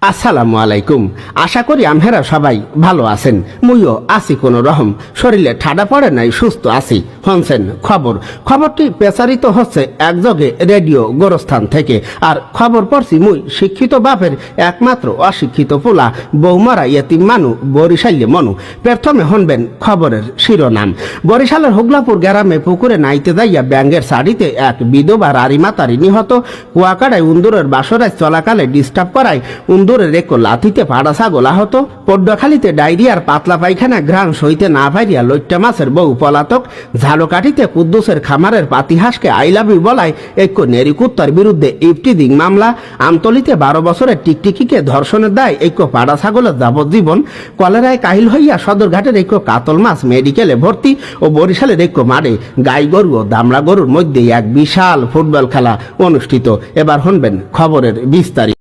আসসালামু আলাইকুম। আশা করি আমহেরা সবাই ভালো আছেন। মুইও আছি কোন রকম, শরীরে ঠাডা পড়ে নাই, সুস্থ আছি। হনছেন খবরটি প্রচারিত হচ্ছে একযোগে রেডিও গোরস্থান থেকে। আর খবর পড়ছি মুই শিক্ষিত বাপের একমাত্র অশিক্ষিত পোলা, বৌমারা ইয়েতিম মানু, বরিশাল্যে মনু। প্রথমে হনবেন খবরের শিরোনাম। বরিশালের হুগলাপুর গ্রামে পুকুরে নাইতে যাইয়া ব্যাঙ্গের শাড়িতে এক বিধবা রারিমাতারি নিহত। কুয়াকাড়ায় উন্দুরের বাসরায় চলাকালে ডিস্টার্ব করায় উন্দুরের এক লাথিতে পাড়া ছাগল আহত। পড্ডখালিতে ডায়রিয়ার পাতলা পায়খানা ঘ্রাণ সইতে না পাইরিয়া লইট্টা মাছের বউ পলাতক। ঝালকাঠিতে কুদ্দুসের খামারের পাতিহাসকে আই লাভ ইউ বলায় এক নেরিকুত্তার বিরুদ্ধে ইফটিজিং মামলা। আমতলিতে 12 বছরের টিকটিকিকে ধর্ষণের দায় এক পাড়া ছাগলের যাবজ্জীবন। কলেরায় কাহিল হইয়া সদরঘাটের এক কাতল মাছ মেডিকেলে ভর্তি। ও বরিশালের এক মাঠে গাই গরু ও দামড়া গরুর মধ্যে এক বিশাল ফুটবল খেলা অনুষ্ঠিত। এবার শুনবেন খবরের বিস্তারিত।